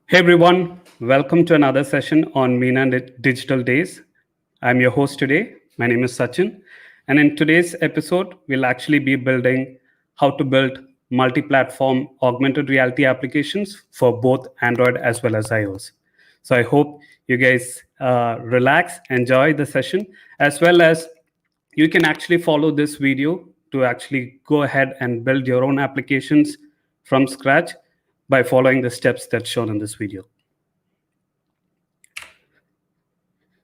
Hey everyone, welcome to another session on Meena Digital Days. I'm your host today. My name is Sachin. And in today's episode, we'll actually be building how to build multi platform augmented reality applications for both Android as well as iOS. So I hope you guys relax, enjoy the session, as well as you can actually follow this video to actually go ahead and build your own applications from scratch by following the steps that's shown in this video.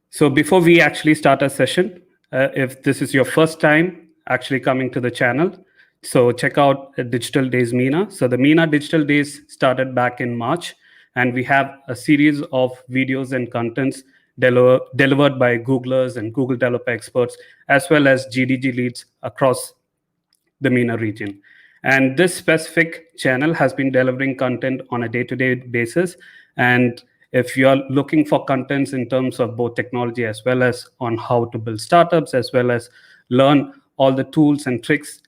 So before we actually start our session, if this is your first time actually coming to the channel, so check out Digital Days MENA. So the MENA Digital Days started back in March, and we have a series of videos and contents delivered by Googlers and Google developer experts, as well as GDG leads across the MENA region. And this specific channel has been delivering content on a day-to-day basis. And if you're looking for contents in terms of both technology as well as on how to build startups, as well as learn all the tools and tricks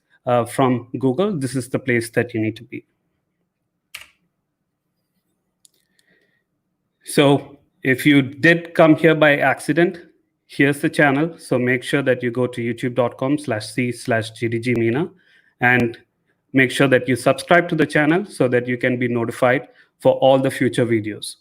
from Google, this is the place that you need to be. So if you did come here by accident, here's the channel. So make sure that you go to youtube.com/c/gdgmina and make sure that you subscribe to the channel so that you can be notified for all the future videos.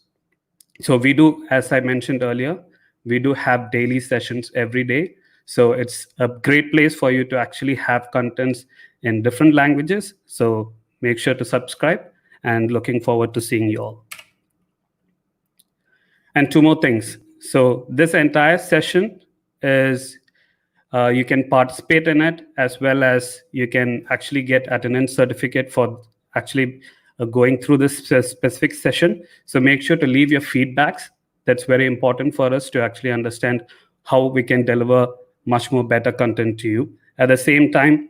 So we do, as I mentioned earlier, we do have daily sessions every day. So it's a great place for you to actually have contents in different languages. So make sure to subscribe and looking forward to seeing you all. And two more things. So this entire session is you can participate in it, as well as you can actually get attendance certificate for actually going through this specific session. So make sure to leave your feedbacks. That's very important for us to actually understand how we can deliver much more better content to you. At the same time,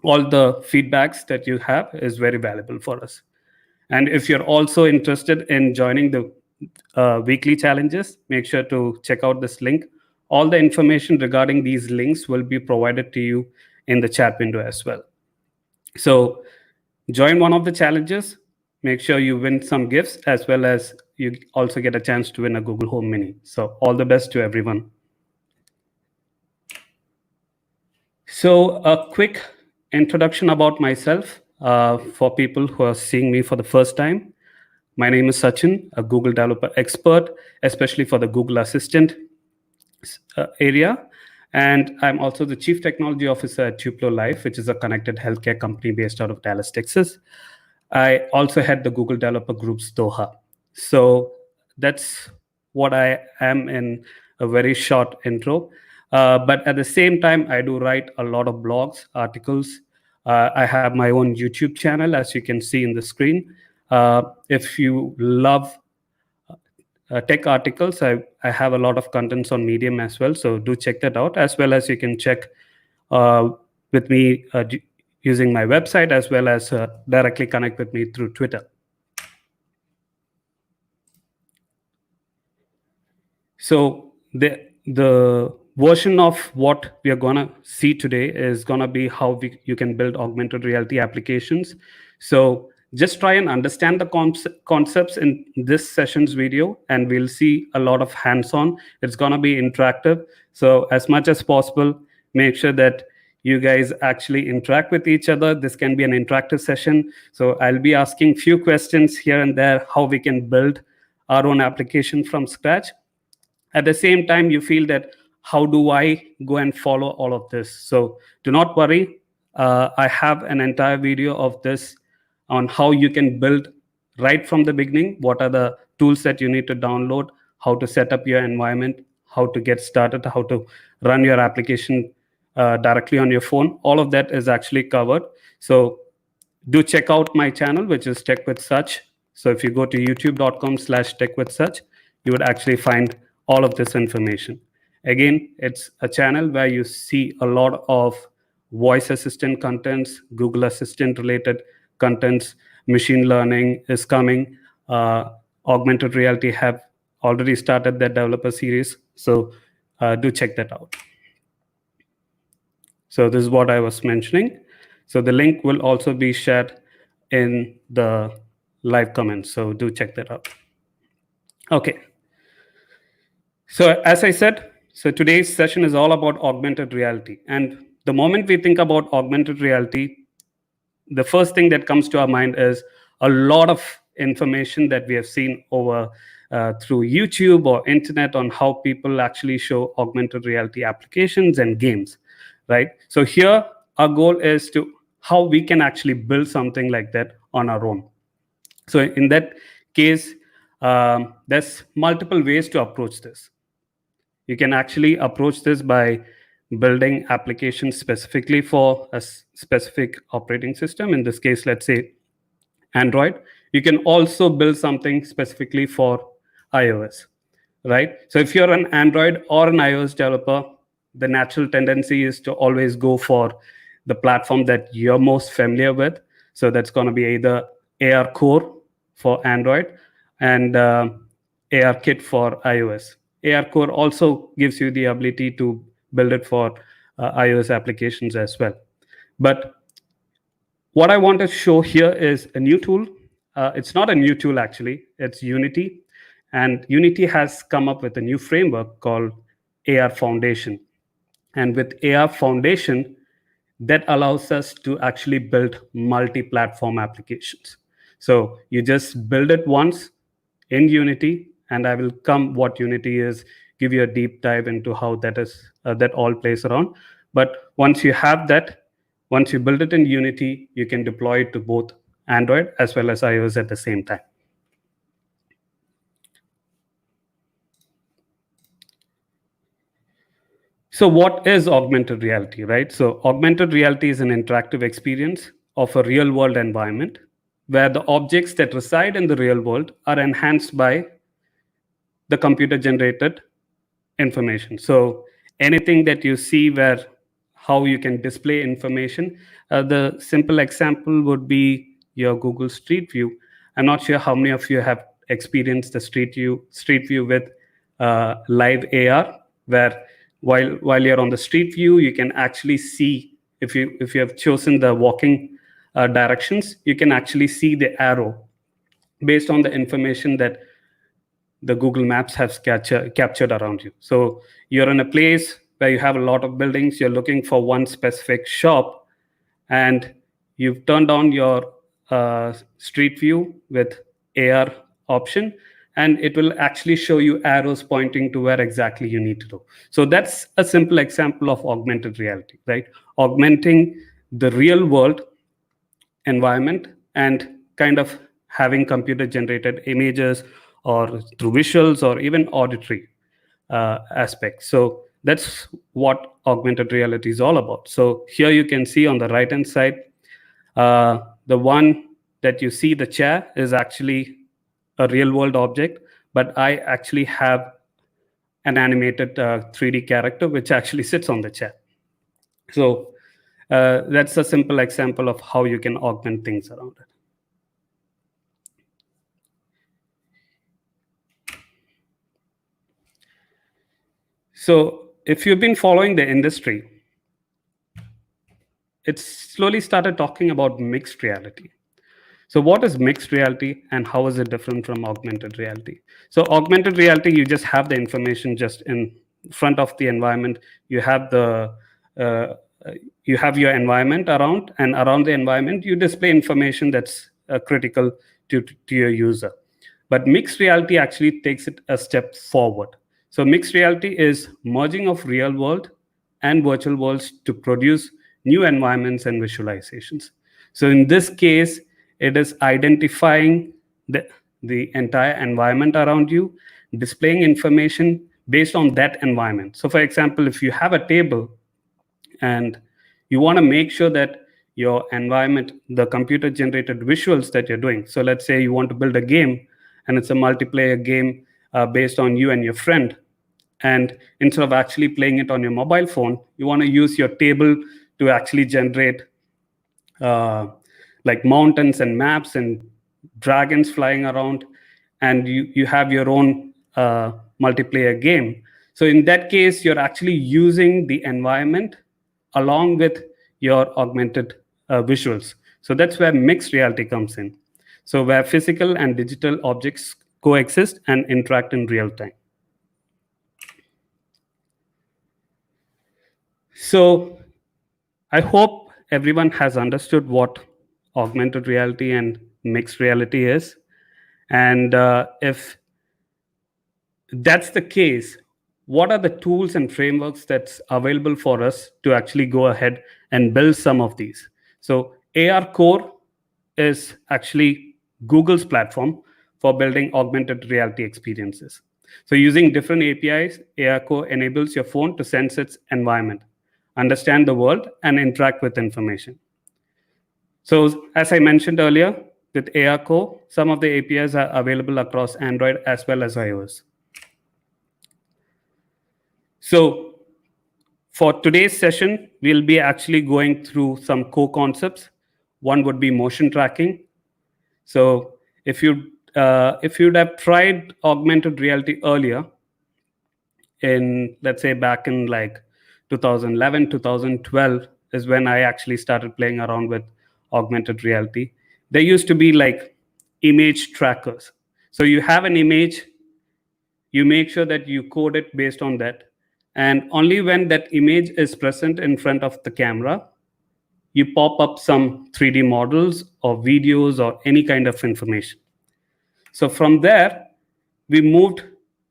all the feedbacks that you have is very valuable for us. And if you're also interested in joining the weekly challenges, make sure to check out this link. All the information regarding these links will be provided to you in the chat window as well. So join one of the challenges, make sure you win some gifts, as well as you also get a chance to win a Google Home Mini. So all the best to everyone. So a quick introduction about myself for people who are seeing me for the first time. My name is Sachin, a Google developer expert, especially for the Google Assistant area. And I'm also the Chief Technology Officer at Tupelo Life, which is a connected healthcare company based out of Dallas, Texas. I also head the Google Developer Group's Doha. So that's what I am in a very short intro. But at the same time, I do write a lot of blogs, articles. I have my own YouTube channel, as you can see in the screen. If you love tech articles, I have a lot of contents on Medium as well. So do check that out, as well as you can check with me using my website, as well as directly connect with me through Twitter. So the version of what we are going to see today is going to be how you can build augmented reality applications. So just try and understand the concepts in this session's video, and we'll see a lot of hands-on. It's going to be interactive. So as much as possible, make sure that you guys actually interact with each other. This can be an interactive session. So I'll be asking few questions here and there, how we can build our own application from scratch. At the same time, you feel that, how do I go and follow all of this? So do not worry. I have an entire video of this on how you can build right from the beginning. What are the tools that you need to download, how to set up your environment, how to get started, how to run your application directly on your phone. All of that is actually covered. So do check out my channel, which is Tech with Such. So if you go to youtube.com/techwithsuch, you would actually find all of this information. Again, it's a channel where you see a lot of voice assistant contents, Google Assistant related contents, machine learning is coming. Augmented reality have already started their developer series. So do check that out. So this is what I was mentioning. So the link will also be shared in the live comments. So do check that out. Okay. So as I said, so today's session is all about augmented reality. And the moment we think about augmented reality, the first thing that comes to our mind is a lot of information that we have seen over through YouTube or internet on how people actually show augmented reality applications and games, right? So here our goal is to how we can actually build something like that on our own. So in that case, there's multiple ways to approach this. You can actually approach this by building applications specifically for a specific operating system. In this case, let's say Android. You can also build something specifically for iOS, right? So if you're an Android or an iOS developer, the natural tendency is to always go for the platform that you're most familiar with. So that's going to be either AR Core for Android and AR Kit for iOS. AR Core also gives you the ability to build it for iOS applications as well. But what I want to show here is a new tool. It's not a new tool actually, it's Unity. And Unity has come up with a new framework called AR Foundation. And with AR Foundation, that allows us to actually build multi-platform applications. So you just build it once in Unity, and I will come what Unity is, give you a deep dive into how that all plays around. But once you have that, once you build it in Unity, you can deploy it to both Android as well as iOS at the same time. So what is augmented reality, right? So augmented reality is an interactive experience of a real world environment where the objects that reside in the real world are enhanced by the computer generated information. So anything that you see where how you can display information, the simple example would be your Google Street View. I'm not sure how many of you have experienced the Street View with live AR, where while you're on the Street View, you can actually see if you have chosen the walking directions, you can actually see the arrow based on the information that the Google Maps has captured around you. So you're in a place where you have a lot of buildings, you're looking for one specific shop, and you've turned on your Street View with AR option, and it will actually show you arrows pointing to where exactly you need to go. So that's a simple example of augmented reality, right? Augmenting the real world environment and kind of having computer generated images or through visuals or even auditory aspects. So that's what augmented reality is all about. So here you can see on the right hand side, the one that you see, the chair, is actually a real world object, but I actually have an animated 3D character which actually sits on the chair. So that's a simple example of how you can augment things around it. So if you've been following the industry, it's slowly started talking about mixed reality. So what is mixed reality and how is it different from augmented reality? So augmented reality, you just have the information just in front of the environment. You have uh, you have your environment around, and around the environment, you display information that's critical to your user. But mixed reality actually takes it a step forward. So mixed reality is merging of real world and virtual worlds to produce new environments and visualizations. So in this case, it is identifying the entire environment around you, displaying information based on that environment. So for example, if you have a table and you want to make sure that your environment, the computer generated visuals that you're doing. So let's say you want to build a game and it's a multiplayer game based on you and your friend. And instead of actually playing it on your mobile phone, you want to use your table to actually generate like mountains and maps and dragons flying around, and you have your own multiplayer game. So in that case, you're actually using the environment along with your augmented visuals. So that's where mixed reality comes in. So where physical and digital objects coexist and interact in real time. So I hope everyone has understood what augmented reality and mixed reality is. And if that's the case, what are the tools and frameworks that's available for us to actually go ahead and build some of these? So AR Core is actually Google's platform for building augmented reality experiences. So using different APIs, AR Core enables your phone to sense its environment, understand the world, and interact with information. So as I mentioned earlier, with AR Core, some of the APIs are available across Android as well as iOS. So for today's session, we'll be actually going through some core concepts. One would be motion tracking. So if you'd have tried augmented reality earlier, in let's say back in like 2011, 2012 is when I actually started playing around with augmented reality. There used to be like image trackers. So you have an image, you make sure that you code it based on that. And only when that image is present in front of the camera, you pop up some 3D models or videos or any kind of information. So from there, we moved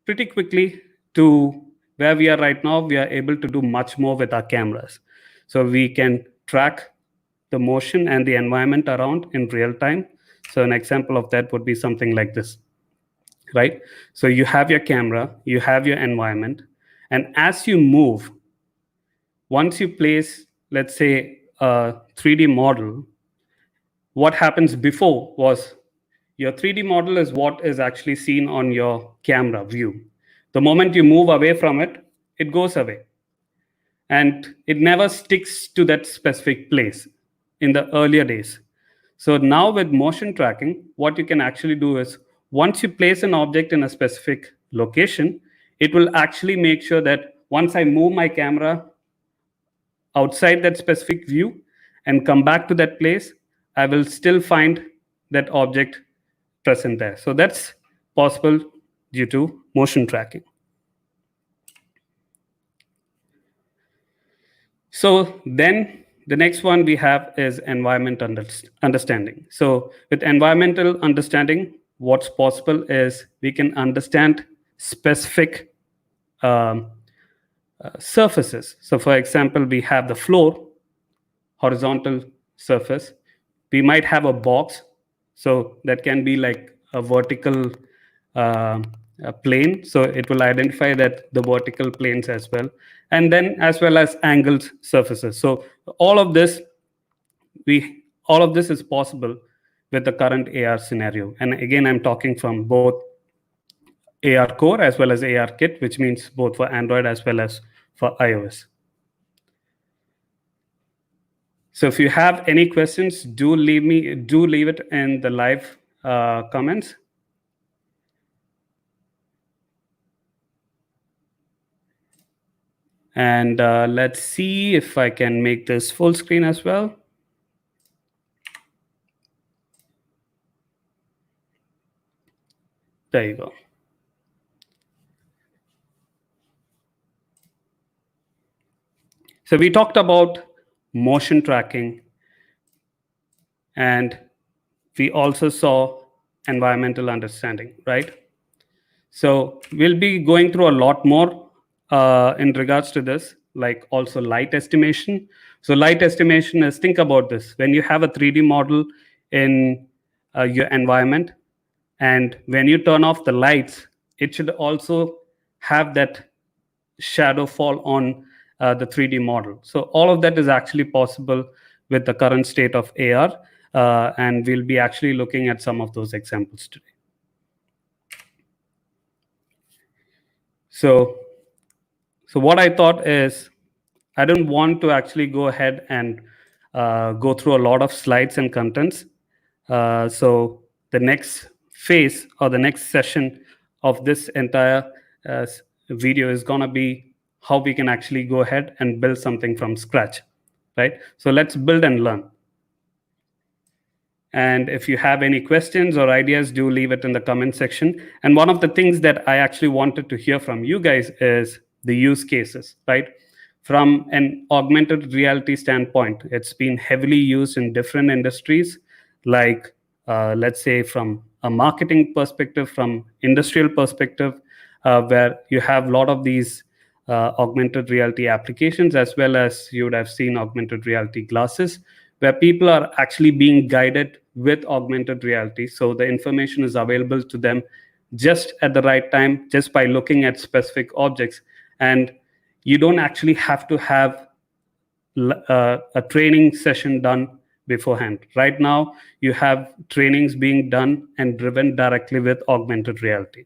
pretty quickly to where we are right now. We are able to do much more with our cameras. So we can track the motion and the environment around in real time. So an example of that would be something like this, right? So you have your camera, you have your environment, and as you move, once you place, let's say, a 3D model, what happens before was your 3D model is what is actually seen on your camera view. The moment you move away from it, it goes away. And it never sticks to that specific place in the earlier days. So now with motion tracking, what you can actually do is once you place an object in a specific location, it will actually make sure that once I move my camera outside that specific view and come back to that place, I will still find that object present there. So that's possible due to motion tracking. So then the next one we have is environment understanding. So with environmental understanding, what's possible is we can understand specific surfaces. So for example, we have the floor, horizontal surface. We might have a box, so that can be like a vertical a plane. So it will identify that the vertical planes as well, and then as well as angled surfaces. So all of this, all of this is possible with the current AR scenario. And again, I'm talking from both AR Core as well as AR Kit, which means both for Android as well as for iOS. So if you have any questions, do leave it in the live comments. And let's see if I can make this full screen as well. There you go. So we talked about motion tracking, and we also saw environmental understanding, right? So we'll be going through a lot more in regards to this, like also light estimation. So light estimation is, think about this. When you have a 3D model in your environment, and when you turn off the lights, it should also have that shadow fall on the 3D model. So all of that is actually possible with the current state of AR, and we'll be actually looking at some of those examples today. So what I thought is, I don't want to actually go ahead and go through a lot of slides and contents. So the next phase or the next session of this entire video is going to be how we can actually go ahead and build something from scratch, right? So let's build and learn. And if you have any questions or ideas, do leave it in the comment section. And one of the things that I actually wanted to hear from you guys is the use cases, right? From an augmented reality standpoint, it's been heavily used in different industries, like let's say from a marketing perspective, from industrial perspective, where you have a lot of these augmented reality applications, as well as you would have seen augmented reality glasses, where people are actually being guided with augmented reality. So the information is available to them just at the right time, just by looking at specific objects. And you don't actually have to have a training session done beforehand. Right now, you have trainings being done and driven directly with augmented reality.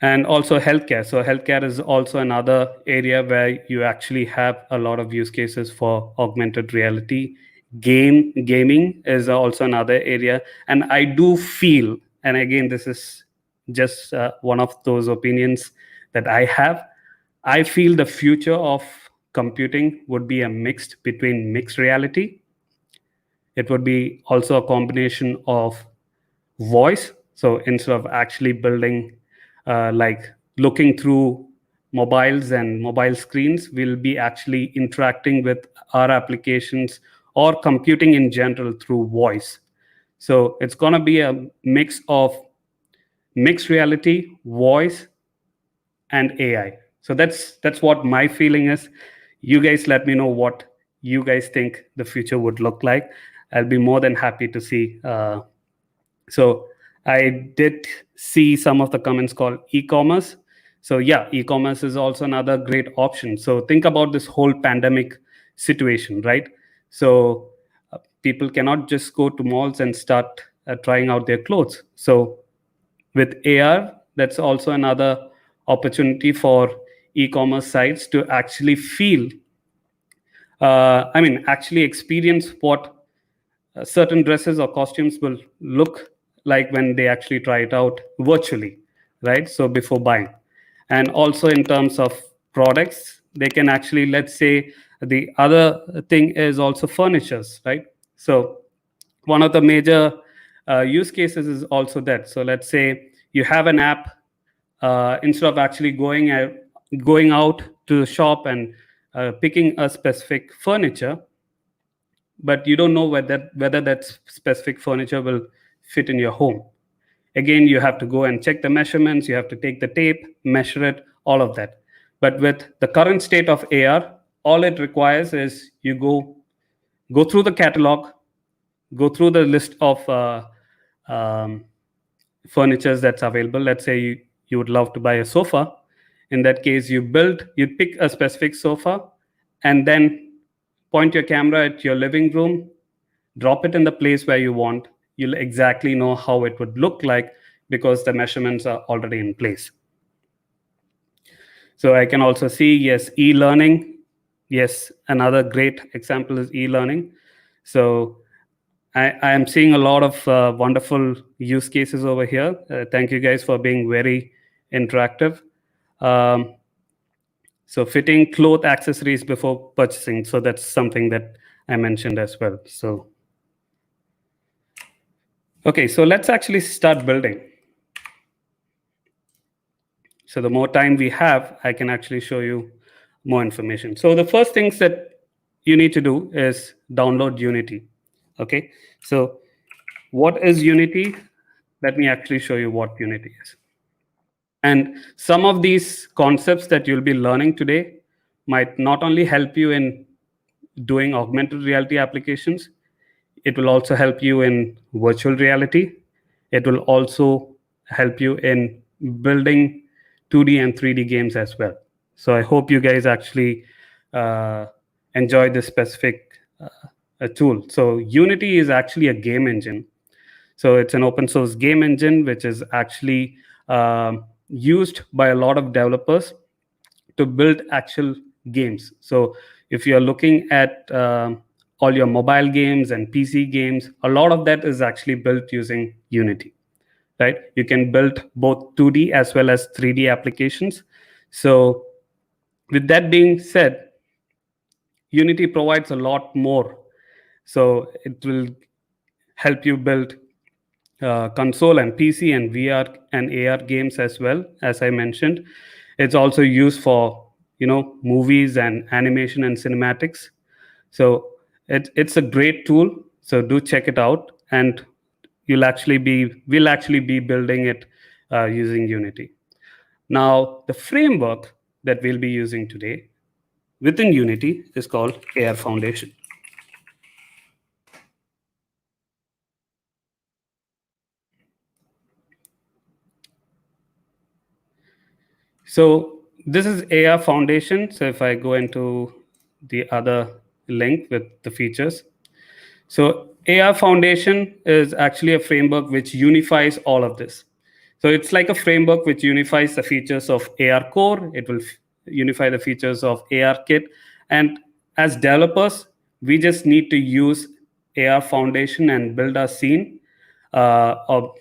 And also healthcare. So healthcare is also another area where you actually have a lot of use cases for augmented reality. Gaming is also another area. And I do feel, and again, this is just one of those opinions that I have, I feel the future of computing would be a mixed between mixed reality. It would be also a combination of voice. So instead of actually building, like looking through mobiles and mobile screens, we'll be actually interacting with our applications or computing in general through voice. So it's going to be a mix of mixed reality, voice, and AI. So that's what my feeling is. You guys let me know what you guys think the future would look like. I'll be more than happy to see. So I did see some of the comments called e-commerce. So yeah, e-commerce is also another great option. So think about this whole pandemic situation, right? So people cannot just go to malls and start trying out their clothes. So with AR, that's also another opportunity for e-commerce sites to actually feel, actually experience what certain dresses or costumes will look like when they actually try it out virtually, right? So before buying. And also in terms of products, they can actually, let's say, the other thing is also furnitures, right? So one of the major use cases is also that. So let's say you have an app, instead of actually going out to the shop and picking a specific furniture, but you don't know whether that specific furniture will fit in your home. Again, you have to go and check the measurements, you have to take the tape, measure it, all of that. But with the current state of AR, all it requires is you go through the catalog, go through the list of um, furnitures that's available. Let's say you would love to buy a sofa. In that case, you pick a specific sofa, and then point your camera at your living room, drop it in the place where you want. You'll exactly know how it would look like because the measurements are already in place. So I can also see, yes, e-learning. Yes, another great example is e-learning. So I am seeing a lot of wonderful use cases over here. Thank you guys for being very interactive. Um, so fitting cloth accessories before purchasing. So that's something that I mentioned as well. So, okay, so let's actually start building. So the more time we have, I can actually show you more information. So the first things that you need to do is download Unity. Okay, so what is Unity? Let me actually show you what Unity is. And some of these concepts that you'll be learning today might not only help you in doing augmented reality applications, it will also help you in virtual reality. It will also help you in building 2D and 3D games as well. So I hope you guys actually enjoy this specific tool. So Unity is actually a game engine. So it's an open source game engine, which is actually used by a lot of developers to build actual games. So if you're looking at all your mobile games and PC games, a lot of that is actually built using Unity, right? You can build both 2D as well as 3D applications. So with that being said, Unity provides a lot more. So it will help you build console and PC and VR and AR games as well. As I mentioned, it's also used for movies and animation and cinematics. So it's a great tool. So do check it out, and we'll actually be building it using Unity. Now, the framework that we'll be using today within Unity is called AR Foundation. So this is AR Foundation. So if I go into the other link with the features, so AR Foundation is actually a framework which unifies all of this. So it's like a framework which unifies the features of AR Core. It will unify the features of AR Kit. And as developers, we just need to use AR Foundation and build our scene or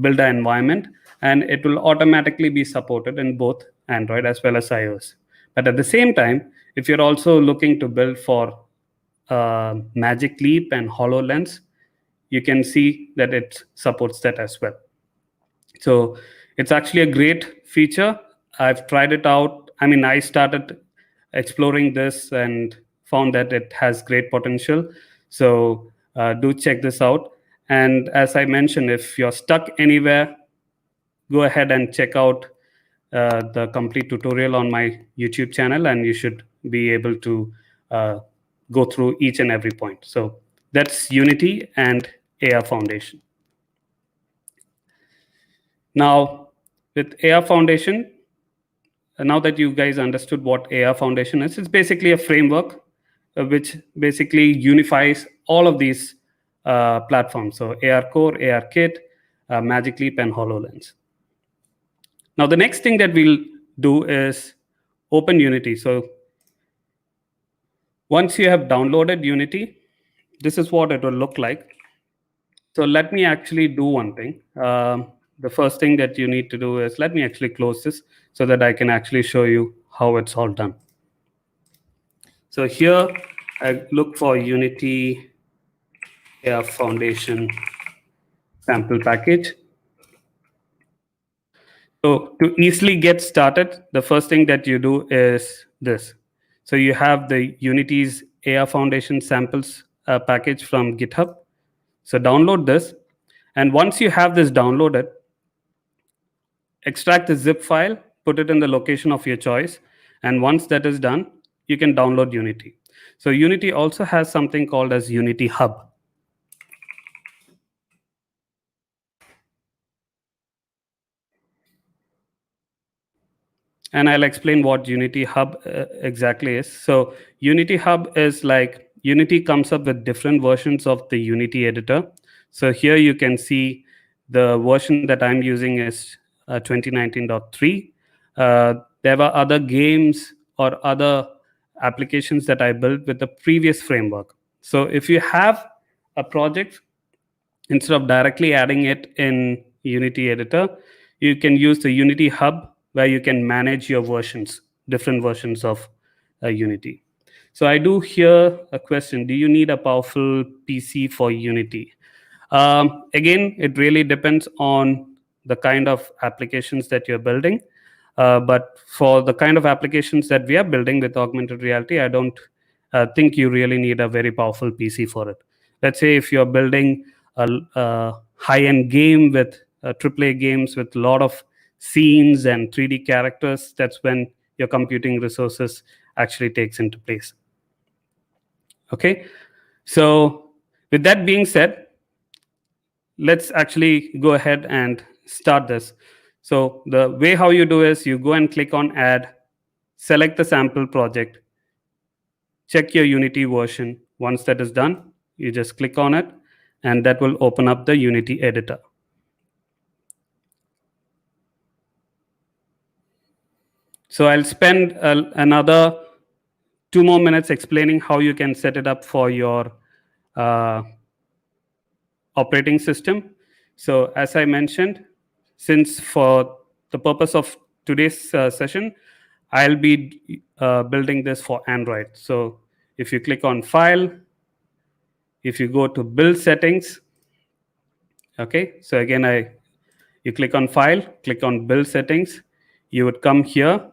build an environment, and it will automatically be supported in both Android as well as iOS. But at the same time, if you're also looking to build for Magic Leap and HoloLens, you can see that it supports that as well. So it's actually a great feature. I've tried it out. I mean, I started exploring this and found that it has great potential. So do check this out. And as I mentioned, if you're stuck anywhere, go ahead and check out the complete tutorial on my YouTube channel, and you should be able to uh, go through each and every point. So that's Unity and AR Foundation. Now, with AR Foundation, now that you guys understood what AR Foundation is, it's basically a framework which basically unifies all of these platforms. So AR Core, AR Kit, Magic Leap, and HoloLens. Now, the next thing that we'll do is open Unity. So once you have downloaded Unity, this is what it will look like. So let me actually do one thing. The first thing that you need to do is, let me actually close this so that I can actually show you how it's all done. So here I look for Unity AR Foundation sample package. So to easily get started, the first thing that you do is this. So you have the Unity's AR Foundation samples package from GitHub. So download this. And once you have this downloaded, extract the zip file, put it in the location of your choice. And once that is done, you can download Unity. So Unity also has something called as Unity Hub. And I'll explain what Unity Hub exactly is. So Unity Hub is like Unity comes up with different versions of the Unity editor. So here you can see the version that I'm using is 2019.3. There were other games or other applications that I built with the previous framework. So if you have a project, instead of directly adding it in Unity editor, you can use the Unity Hub where you can manage your versions, different versions of Unity. So I do hear a question: do you need a powerful PC for Unity? Again, it really depends on the kind of applications that you're building. But for the kind of applications that we are building with augmented reality, I don't think you really need a very powerful PC for it. Let's say if you're building a high-end game with AAA games with a lot of scenes and 3D characters, that's when your computing resources actually takes into place. Okay, so with that being said, let's actually go ahead and start this. So the way how you do is you go and click on add, select the sample project, check your Unity version. Once that is done, you just click on it, and that will open up the Unity editor. So I'll spend another 2 more minutes explaining how you can set it up for your operating system. So as I mentioned, since for the purpose of today's session, I'll be building this for Android. So if you click on File, if you go to Build Settings, okay, so again, you click on File, click on Build Settings, you would come here,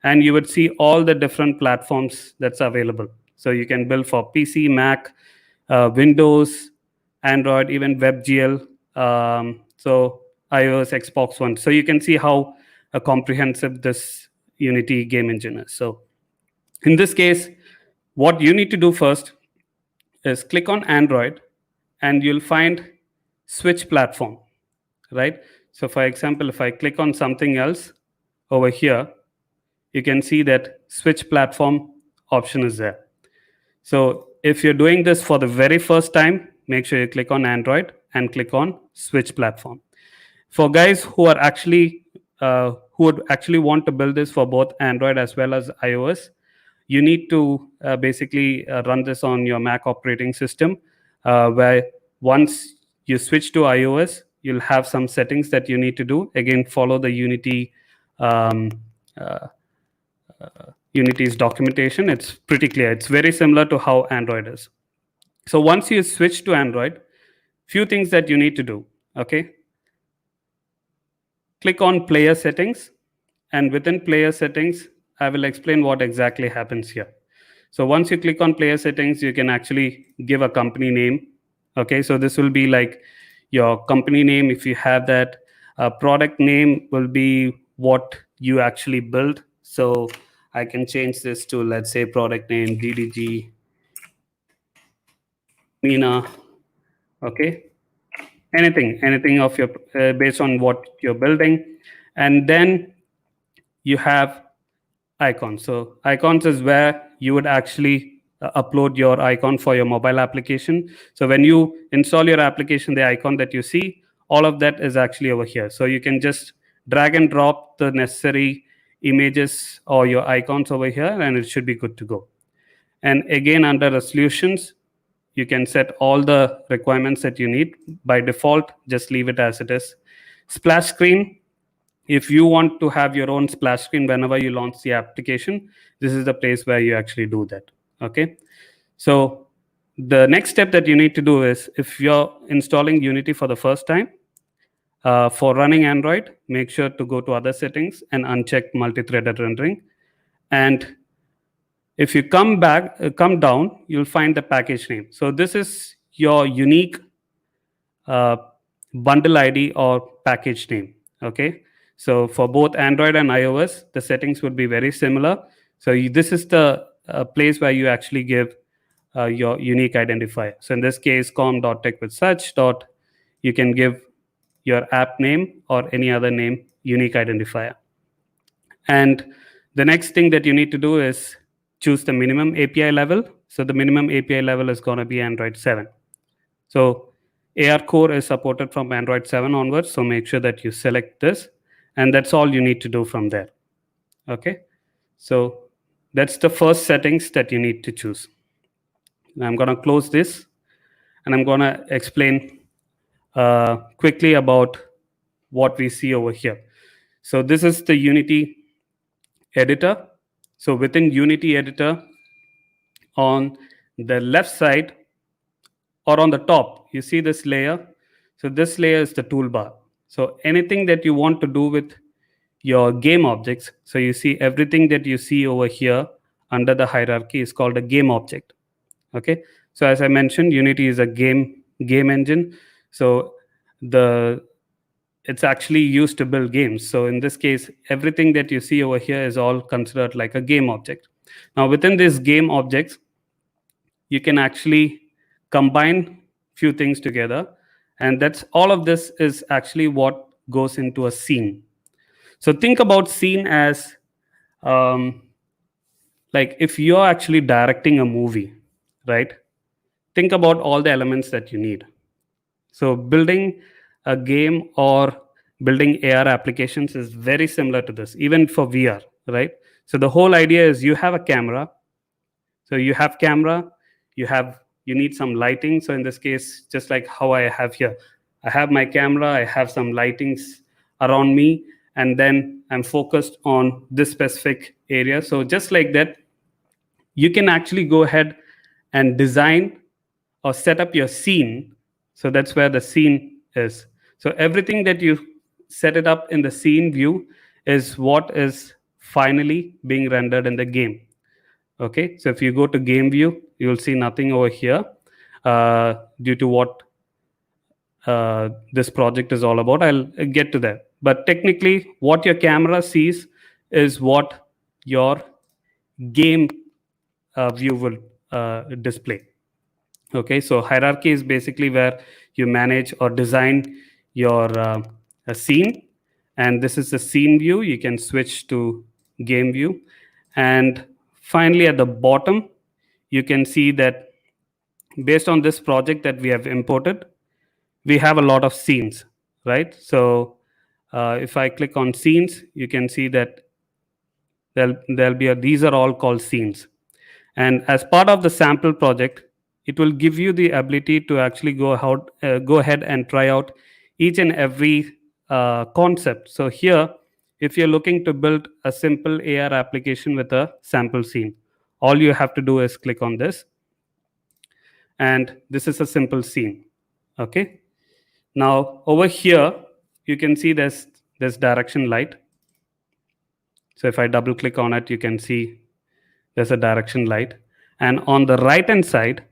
and you would see all the different platforms that's available. So you can build for PC, Mac, Windows, Android, even WebGL, so iOS, Xbox One. So you can see how comprehensive this Unity game engine is. So in this case, what you need to do first is click on Android, and you'll find switch platform, right? So for example, if I click on something else over here, you can see that switch platform option is there. So if you're doing this for the very first time, make sure you click on Android and click on switch platform. For guys who are actually who would actually want to build this for both Android as well as iOS, you need to basically run this on your Mac operating system, where once you switch to iOS, you'll have some settings that you need to do. Again, follow the Unity um, uh, Unity's documentation. It's pretty clear. It's very similar to how Android is. So once you switch to Android, few things that you need to do. Okay, click on Player Settings, and within Player Settings, I will explain what exactly happens here. So once you click on Player Settings, you can actually give a company name. Okay, so this will be like your company name if you have that. Product name will be what you actually build. So I can change this to, let's say, product name DDG Mina. Okay, anything of your based on what you're building, and then you have icons. So icons is where you would actually upload your icon for your mobile application. So when you install your application, the icon that you see, all of that is actually over here. So you can just drag and drop the necessary images or your icons over here, and it should be good to go. And again, under resolutions, you can set all the requirements that you need. By default, just leave it as it is. Splash screen, if you want to have your own splash screen whenever you launch the application, this is the place where you actually do that. Okay, so the next step that you need to do is, if you're installing Unity for the first time, for running Android, make sure to go to other settings and uncheck multi-threaded rendering. And if you come down, you'll find the package name. So this is your unique bundle ID or package name. Okay, so for both Android and iOS, the settings would be very similar. So this is the place where you actually give your unique identifier. So in this case, com.tech with such dot, you can give your app name or any other name unique identifier. And the next thing that you need to do is choose the minimum API level. So the minimum API level is going to be Android 7. So AR Core is supported from Android 7 onwards. So make sure that you select this, and that's all you need to do from there. Okay, so that's the first settings that you need to choose. Now I'm going to close this, and I'm going to explain quickly about what we see over here. So this is the Unity editor. So within Unity editor, on the left side or on the top, you see this layer. So this layer is the toolbar. So anything that you want to do with your game objects, so you see everything that you see over here under the hierarchy is called a game object. Okay, so as I mentioned, Unity is a game engine. So it's actually used to build games. So in this case, everything that you see over here is all considered like a game object. Now within these game objects, you can actually combine few things together, and that's all of this is actually what goes into a scene. So think about scene as like if you're actually directing a movie, right? Think about all the elements that you need. So building a game or building AR applications is very similar to this, even for VR, right? So the whole idea is you have a camera. So you have camera, you need some lighting. So in this case, just like how I have here, I have my camera, I have some lightings around me, and then I'm focused on this specific area. So just like that, you can actually go ahead and design or set up your scene. So that's where the scene is. So everything that you set it up in the scene view is what is finally being rendered in the game. Okay, so if you go to game view, you will see nothing over here due to what this project is all about. I'll get to that. But technically, what your camera sees is what your game view will display. Okay, so hierarchy is basically where you manage or design your a scene, and this is the scene view. You can switch to game view, and finally at the bottom, you can see that based on this project that we have imported, we have a lot of scenes, right? So if I click on scenes, you can see that there'll be these are all called scenes. And as part of the sample project, it will give you the ability to actually go ahead and try out each and every concept. So here, if you're looking to build a simple AR application with a sample scene, all you have to do is click on this, and this is a simple scene. Okay. Now over here, you can see there's direction light. So if I double click on it, you can see there's a direction light. And on the right hand side,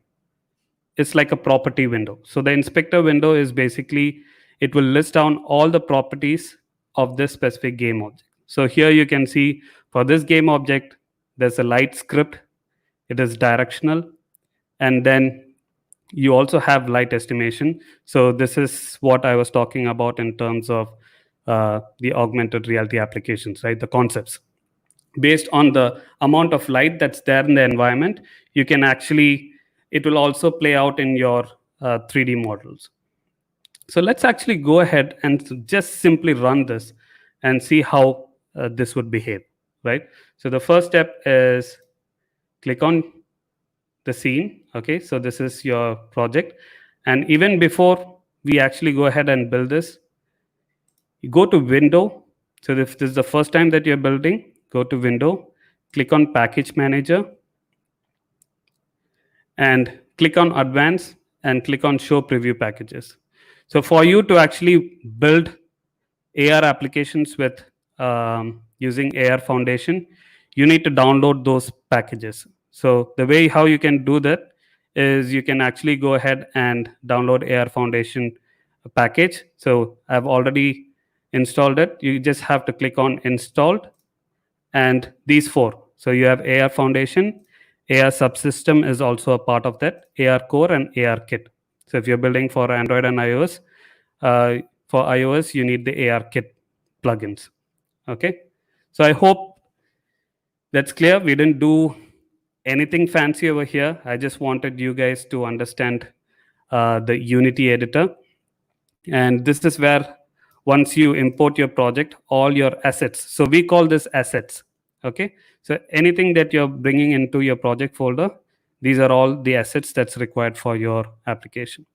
it's like a property window. So the inspector window is basically, it will list down all the properties of this specific game object. So here you can see for this game object, there's a light script, it is directional, and then you also have light estimation. So this is what I was talking about in terms of the augmented reality applications, right? The concepts. Based on the amount of light that's there in the environment, you can actually, it will also play out in your 3D models. So let's actually go ahead and just simply run this and see how this would behave, right? So the first step is click on the scene. Okay, so this is your project. And even before we actually go ahead and build this, you go to window. So if this is the first time that you're building, go to window, click on package manager, and click on advanced and click on show preview packages. So for you to actually build AR applications with using AR Foundation, you need to download those packages. So the way how you can do that is you can actually go ahead and download AR Foundation package. So I've already installed it. You just have to click on installed and these four. So you have AR Foundation, AR Subsystem is also a part of that, AR Core and AR Kit. So if you're building for Android and iOS, for iOS, you need the AR Kit plugins. Okay. So I hope that's clear. We didn't do anything fancy over here. I just wanted you guys to understand the Unity editor. And this is where once you import your project, all your assets. So we call this assets. Okay. So anything that you're bringing into your project folder, these are all the assets that's required for your application.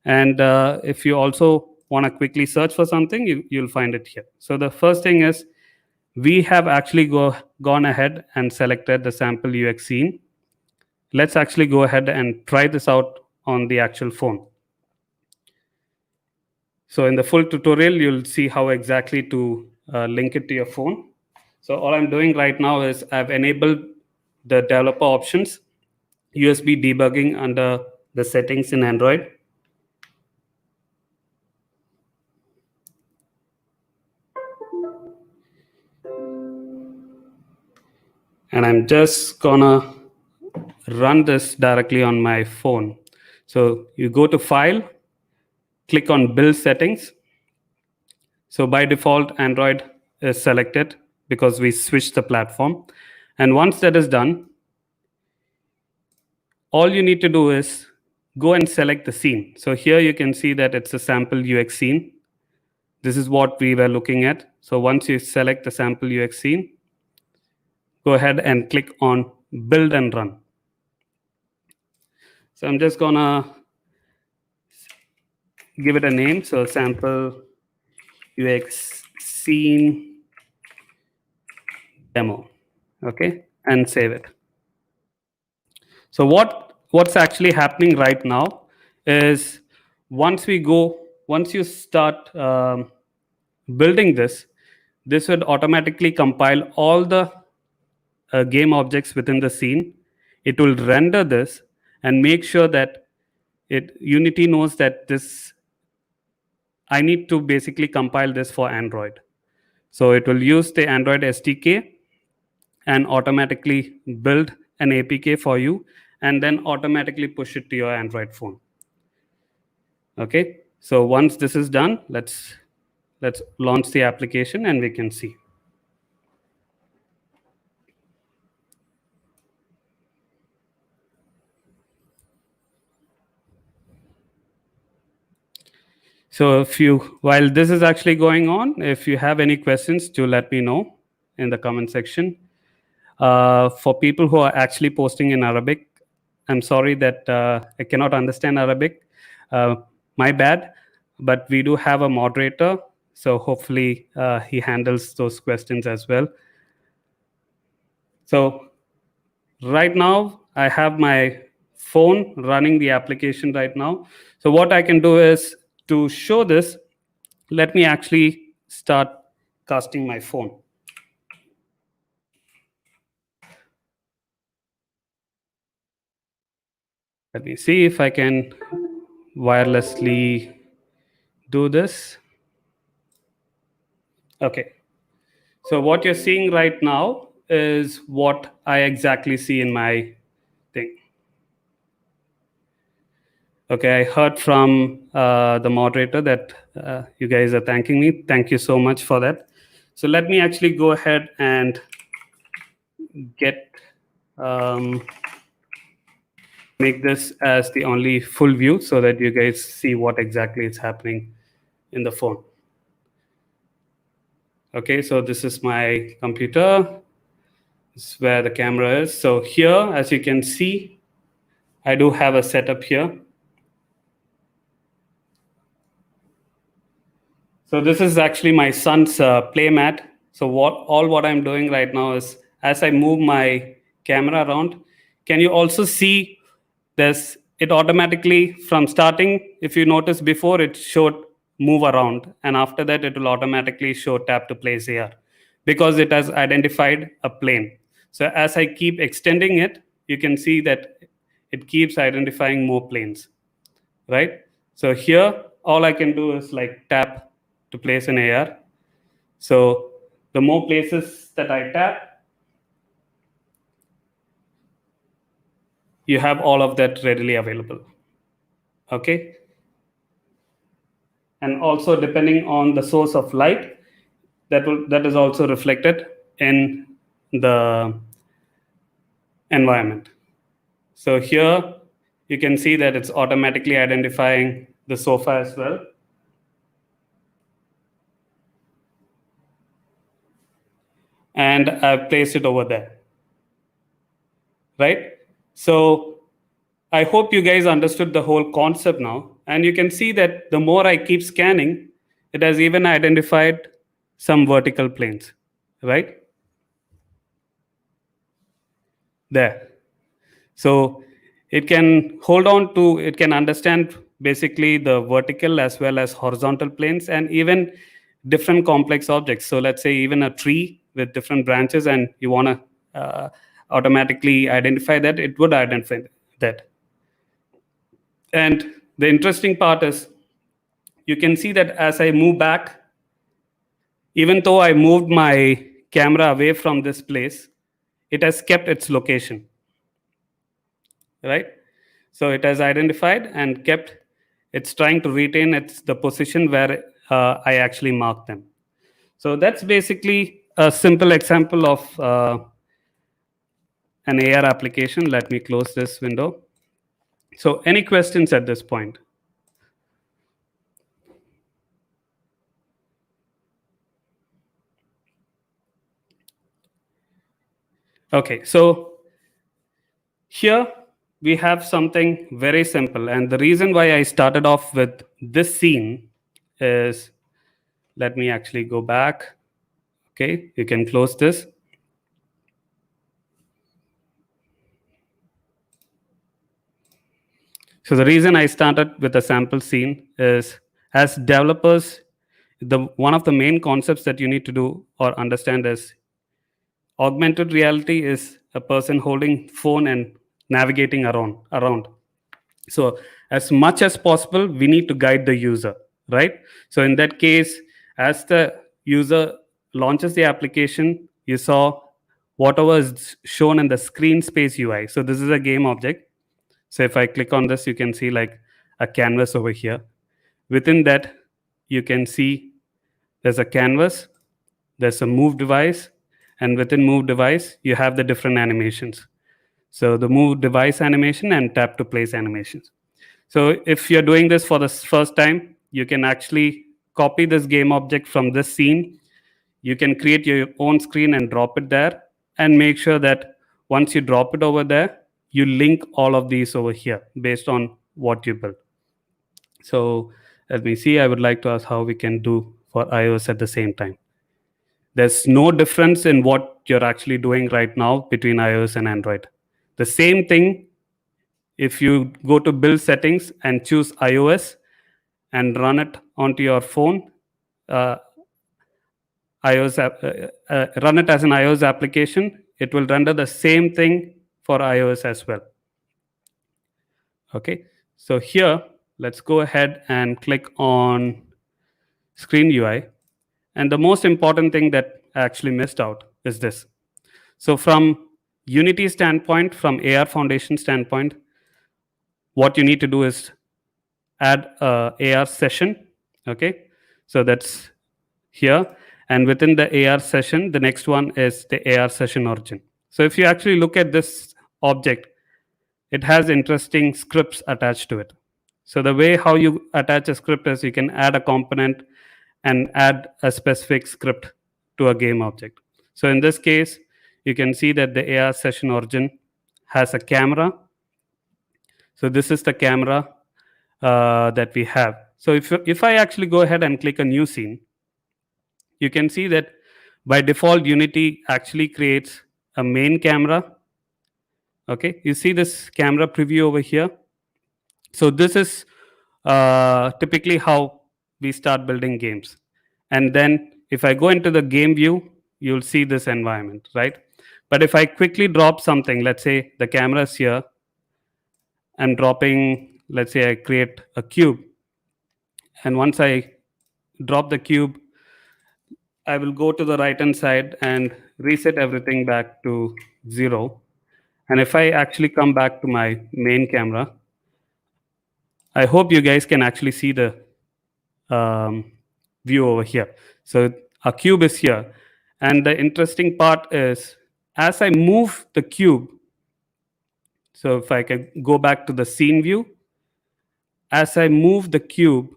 And if you also want to quickly search for something, you'll find it here. So the first thing is we have actually gone ahead and selected the sample UX scene. Let's actually go ahead and try this out on the actual phone. So in the full tutorial, you'll see how exactly to link it to your phone. So all I'm doing right now is I've enabled the developer options, USB debugging under the settings in Android. And I'm just gonna run this directly on my phone. So you go to File, click on Build Settings. So by default, Android is selected because we switched the platform. And once that is done, all you need to do is go and select the scene. So here you can see that it's a sample UX scene. This is what we were looking at. So once you select the sample UX scene, go ahead and click on Build and Run. So I'm just gonna give it a name. So sample UX scene demo. Okay, and save it. So what's actually happening right now is once you start building this, this would automatically compile all the game objects within the scene. It will render this and make sure that Unity knows that this I need to basically compile this for Android. So it will use the Android SDK and automatically build an APK for you and then automatically push it to your Android phone. Okay. So once this is done, let's launch the application and we can see. So while this is actually going on, if you have any questions, do let me know in the comment section. For people who are actually posting in Arabic, I'm sorry that I cannot understand Arabic. Uh, my bad. But we do have a moderator, so hopefully he handles those questions as well. So right now, I have my phone running the application right now. So what I can do is to show this, let me actually start casting my phone. Let me see if I can wirelessly do this. Okay. So what you're seeing right now is what I exactly see in my thing. Okay, I heard from the moderator that you guys are thanking me. Thank you so much for that. So let me actually go ahead and get make this as the only full view so that you guys see what exactly is happening in the phone. Okay, so this is my computer. This is where the camera is. So here, as you can see, I do have a setup here. So this is actually my son's play mat. So what I'm doing right now is as I move my camera around, can you also see this? It automatically from starting, if you notice before it showed move around, and after that it will automatically show tap to place here because it has identified a plane. So as I keep extending it, you can see that it keeps identifying more planes, right? So here, all I can do is like tap to place an AR. So the more places that I tap, you have all of that readily available. Okay. And also depending on the source of light, that is also reflected in the environment. So here you can see that it's automatically identifying the sofa as well. And I've placed it over there. Right? So I hope you guys understood the whole concept now. And you can see that the more I keep scanning, it has even identified some vertical planes, right? There. So it can hold on to, it can understand basically the vertical as well as horizontal planes and even different complex objects. So let's say even a tree with different branches and you want to automatically identify that, it would identify that. And the interesting part is you can see that as I move back, even though I moved my camera away from this place, it has kept its location, right? So it has identified and kept, it's trying to retain the position where I actually marked them. So that's basically a simple example of an AR application. Let me close this window. So any questions at this point? Okay, so here we have something very simple. And the reason why I started off with this scene is, let me actually go back. Okay, you can close this. So the reason I started with a sample scene is, as developers, the one of the main concepts that you need to do or understand is augmented reality is a person holding phone and navigating around. So as much as possible, we need to guide the user, right? So in that case, as the user launches the application, you saw whatever is shown in the screen space UI. So this is a game object. So if I click on this, you can see like a canvas over here. Within that, you can see there's a canvas, there's a move device, and within move device, you have the different animations. So the move device animation and tap to place animations. So if you're doing this for the first time, you can actually copy this game object from this scene. You can create your own screen and drop it there, and make sure that once you drop it over there, you link all of these over here based on what you built. So let me see, I would like to ask how we can do for iOS at the same time. There's no difference in what you're actually doing right now between iOS and Android. The same thing, if you go to build settings and choose iOS and run it onto your phone, uh, run it as an iOS application, it will render the same thing for iOS as well. Okay, so here, let's go ahead and click on screen UI. And the most important thing that I actually missed out is this. So from Unity standpoint, from AR Foundation standpoint, what you need to do is add a AR session. Okay, so that's here. And within the AR session, the next one is the AR session origin. So if you actually look at this object, it has interesting scripts attached to it. So the way how you attach a script is you can add a component and add a specific script to a game object. So in this case, you can see that the AR session origin has a camera. So this is the camera that we have. So if I actually go ahead and click a new scene, you can see that by default, Unity actually creates a main camera. Okay, you see this camera preview over here. So this is typically how we start building games. And then if I go into the game view, you'll see this environment, right? But if I quickly drop something, let's say the camera is here, I'm dropping, let's say I create a cube. And once I drop the cube, I will go to the right hand side and reset everything back to 0. And if I actually come back to my main camera, I hope you guys can actually see the view over here. So a cube is here. And the interesting part is, as I move the cube, so if I can go back to the scene view, as I move the cube,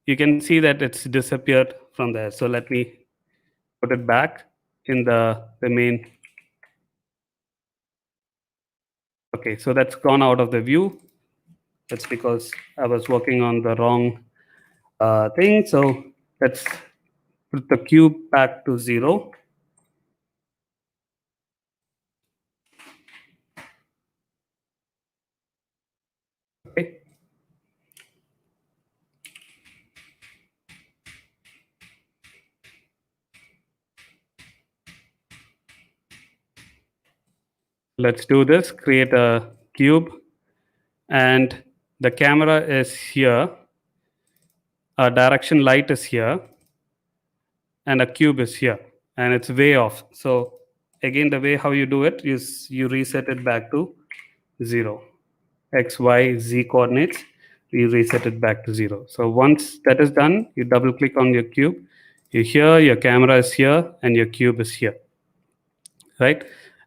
you can see that it's disappeared from there. So let me put it back in the main. Okay, so that's gone out of the view. That's because I was working on the wrong thing. So let's put the cube back to 0. Okay. Let's do this, create a cube, and the camera is here, a direction light is here, and a cube is here, and it's way off. So again, the way how you do it is you reset it back to 0. X, Y, Z coordinates, you reset it back to 0. So once that is done, you double click on your cube, you're here, your camera is here, and your cube is here, right?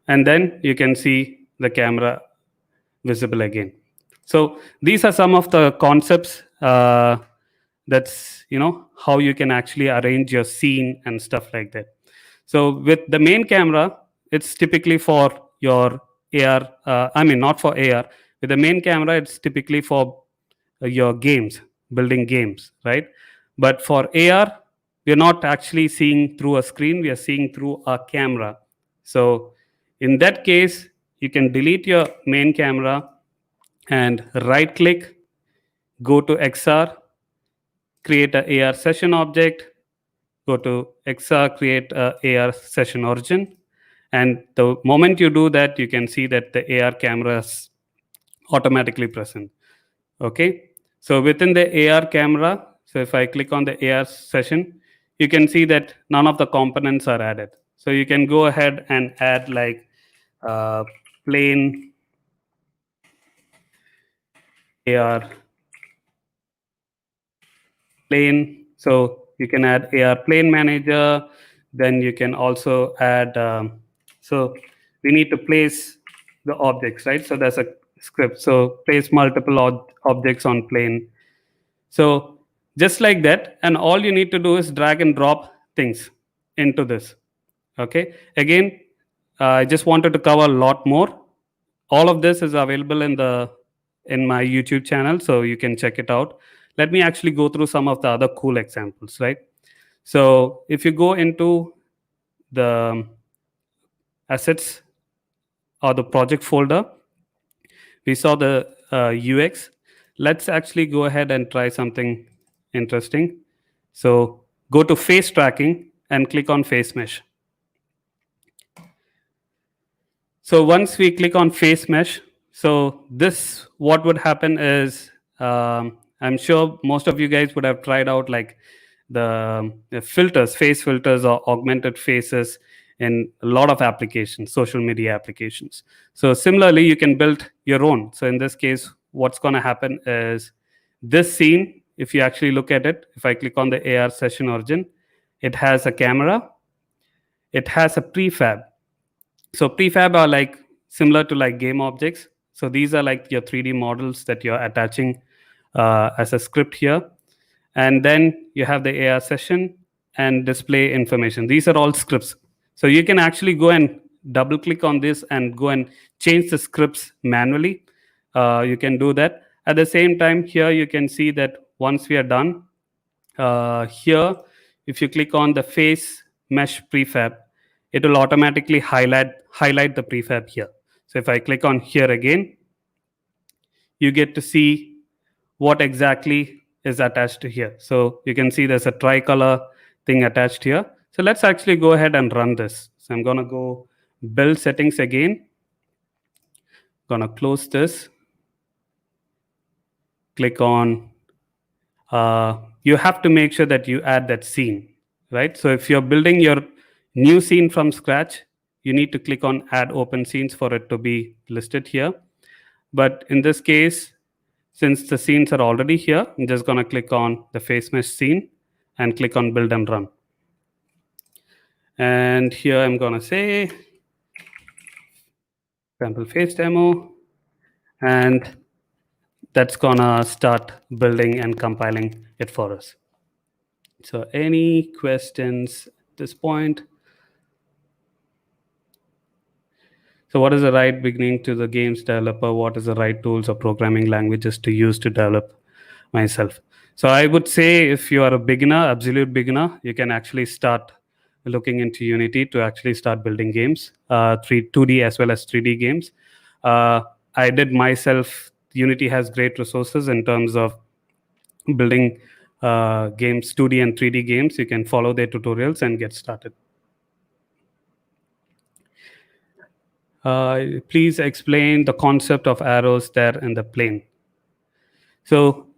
And then you can see the camera visible again. So these are some of the concepts that's how you can actually arrange your scene and stuff like that. So with the main camera, it's typically for your AR. I mean, not for AR. With the main camera, it's typically for your games, building games, right? But for AR, we're not actually seeing through a screen. We are seeing through a camera. So in that case, you can delete your main camera and right click, go to XR, create a AR session object, go to XR, create a AR session origin. And the moment you do that, you can see that the AR camera is automatically present. Okay. So within the AR camera, so if I click on the AR session, you can see that none of the components are added. So you can go ahead and add like uh, plain AR plane. So you can add AR plane manager. Then you can also add. So we need to place the objects, right? So there's a script. So place multiple objects on plane. So just like that, and all you need to do is drag and drop things into this. Okay. Again, I just wanted to cover a lot more. All of this is available in my YouTube channel, so you can check it out. Let me actually go through some of the other cool examples, right? So if you go into the assets or the project folder, we saw the UX. Let's actually go ahead and try something interesting. So go to face tracking and click on face mesh. So once we click on face mesh, so this what would happen is I'm sure most of you guys would have tried out like the filters, face filters or augmented faces in a lot of applications, social media applications. So similarly, you can build your own. So in this case, what's going to happen is this scene, if you actually look at it, if I click on the AR session origin, it has a camera, it has a prefab. So prefab are like similar to like game objects. So these are like your 3D models that you're attaching as a script here. And then you have the AR session and display information. These are all scripts. So you can actually go and double click on this and go and change the scripts manually. You can do that. At the same time, here you can see that once we are done, here, if you click on the face mesh prefab, it will automatically highlight the prefab here. So if I click on here again, you get to see what exactly is attached to here. So you can see there's a tricolor thing attached here. So let's actually go ahead and run this. So I'm going to go build settings again. Going to close this. Click on you have to make sure that you add that scene, right? So if you're building your new scene from scratch, you need to click on add open scenes for it to be listed here. But in this case, since the scenes are already here, I'm just going to click on the face mesh scene and click on build and run. And here I'm going to say sample face demo, and that's going to start building and compiling it for us. So any questions at this point? So what is the right beginning to the games developer? What is the right tools or programming languages to use to develop myself? So I would say if you are a beginner, absolute beginner, you can actually start looking into Unity to actually start building games, 2D as well as 3D games. I did myself. Unity has great resources in terms of building games, 2D and 3D games. You can follow their tutorials and get started. Please explain the concept of arrows there in the plane. So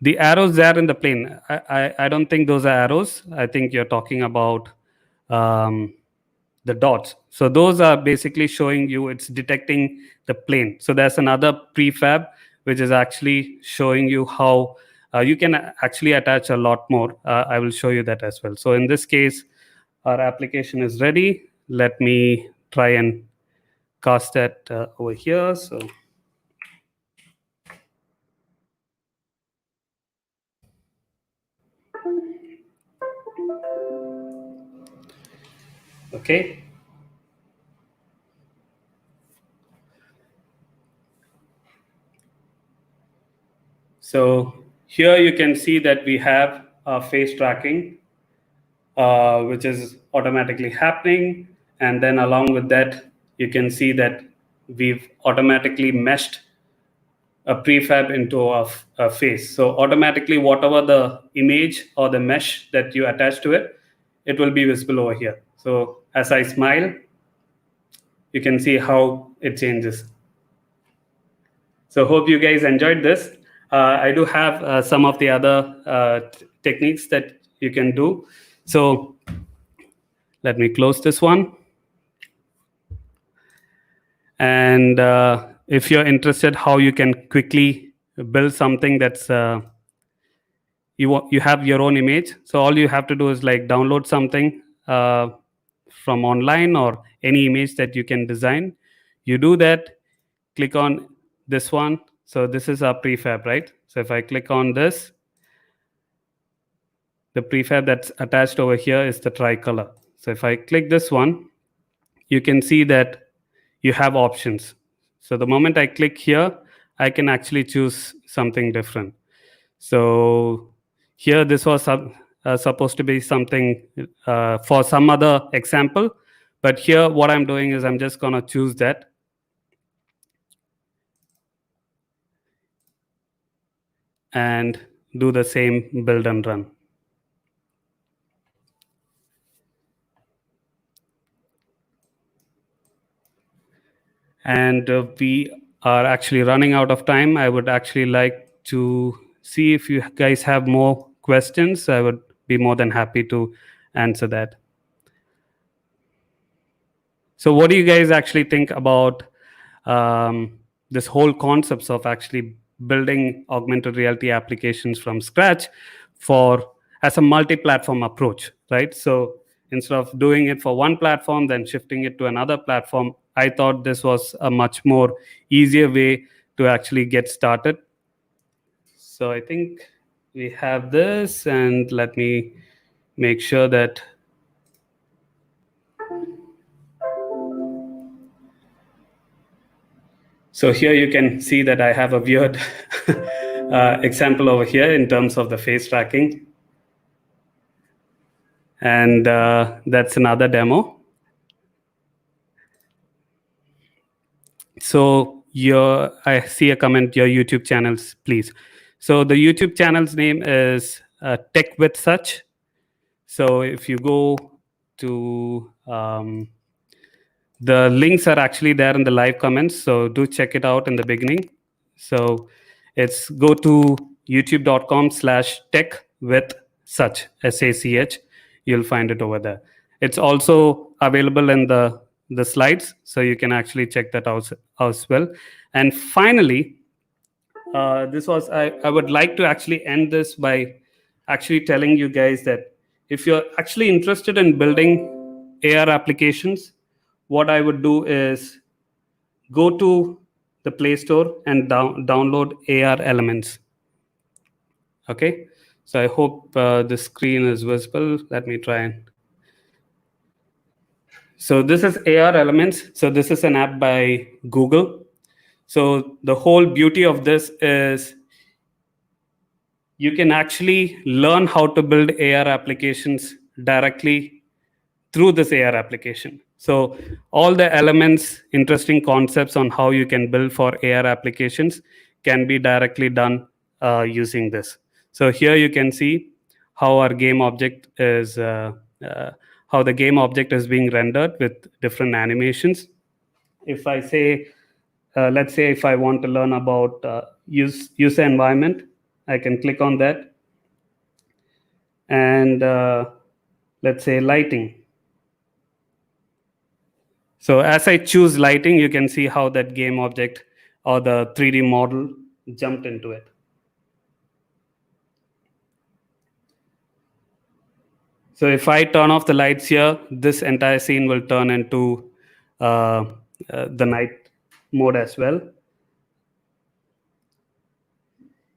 the arrows there in the plane, I don't think those are arrows. I think you're talking about the dots. So those are basically showing you it's detecting the plane. So there's another prefab which is actually showing you how you can actually attach a lot more. I will show you that as well. So in this case, our application is ready. Let me try and cast that over here. So okay. So here you can see that we have face tracking, which is automatically happening. And then along with that, you can see that we've automatically meshed a prefab into a face. So automatically, whatever the image or the mesh that you attach to it, it will be visible over here. So as I smile, you can see how it changes. So hope you guys enjoyed this. I do have some of the other techniques that you can do. So let me close this one. And if you're interested how you can quickly build something that's you have your own image, so all you have to do is like download something from online or any image that you can design. You do that, click on this one. So this is our prefab, right? So if I click on this, the prefab that's attached over here is the tricolor. So if I click this one, you can see that you have options. So the moment I click here, I can actually choose something different. So here this was supposed to be something for some other example, but here what I'm doing is I'm just gonna choose that. And do the same build and run. And we are actually running out of time. I would actually like to see if you guys have more questions. I would be more than happy to answer that. So what do you guys actually think about this whole concepts of actually building augmented reality applications from scratch for as a multi-platform approach, right? So instead of doing it for one platform then shifting it to another platform, I thought this was a much more easier way to actually get started. So I think we have this, and let me make sure that so here you can see that I have a weird example over here in terms of the face tracking. And that's another demo. So I see a comment, your YouTube channels, please. So the YouTube channel's name is Tech with Such. So if you go to the links are actually there in the live comments, so do check it out in the beginning. So it's go to youtube.com/tech with such SACH. You'll find it over there. It's also available in the slides, so you can actually check that out as well. And finally, I would like to actually end this by actually telling you guys that if you're actually interested in building AR applications, what I would do is go to the Play Store and download AR elements. Okay, so I hope the screen is visible. Let me try and. So this is AR elements. So this is an app by Google. So the whole beauty of this is you can actually learn how to build AR applications directly through this AR application. So all the elements, interesting concepts on how you can build for AR applications can be directly done using this. So here you can see how our game object is, how the game object is being rendered with different animations. If I say, let's say if I want to learn about user environment, I can click on that. And let's say lighting. So as I choose lighting, you can see how that game object or the 3D model jumped into it. So if I turn off the lights here, this entire scene will turn into the night mode as well.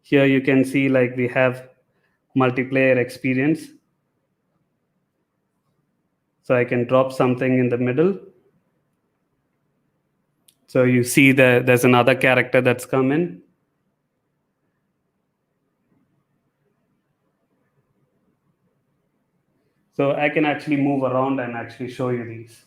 Here you can see like we have multiplayer experience. So I can drop something in the middle. So you see there's another character that's come in. So I can actually move around and actually show you these.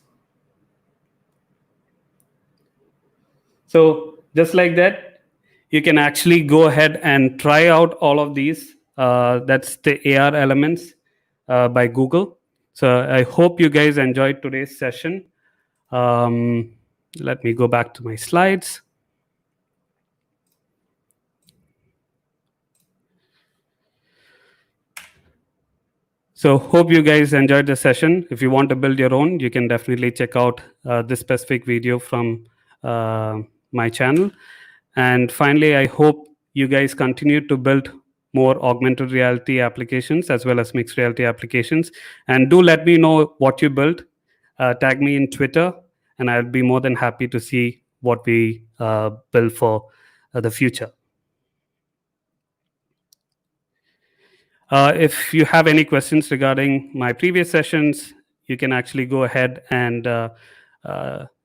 So just like that, you can actually go ahead and try out all of these. That's the AR elements by Google. So I hope you guys enjoyed today's session. Um, Let me go back to my slides. So hope you guys enjoyed the session. If you want to build your own, you can definitely check out this specific video from uh, my channel. And finally, I hope you guys continue to build more augmented reality applications as well as mixed reality applications. And do let me know what you built. Tag me in Twitter, and I'll be more than happy to see what we build for the future. If you have any questions regarding my previous sessions, you can actually go ahead and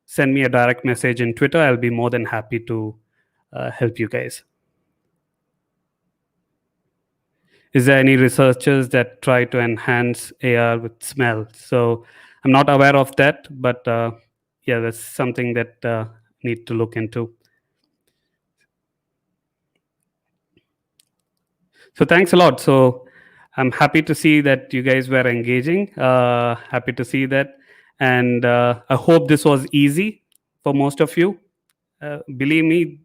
send me a direct message in Twitter. I'll be more than happy to help you guys. Is there any researchers that try to enhance AR with smell? So I'm not aware of that, but yeah, that's something that need to look into. So thanks a lot. So I'm happy to see that you guys were engaging. Happy to see that, and I hope this was easy for most of you. Believe me,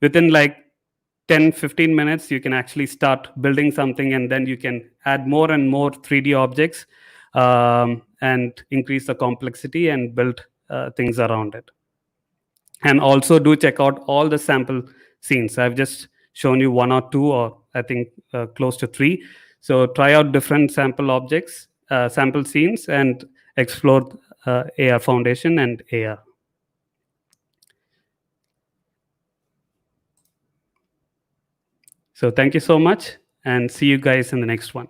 within like 10-15 minutes you can actually start building something, and then you can add more and more 3D objects and increase the complexity and build things around it. And also do check out all the sample scenes. I've just shown you one or two, or I think close to three. So try out different sample objects, sample scenes, and explore AR Foundation and AR. So thank you so much, and see you guys in the next one.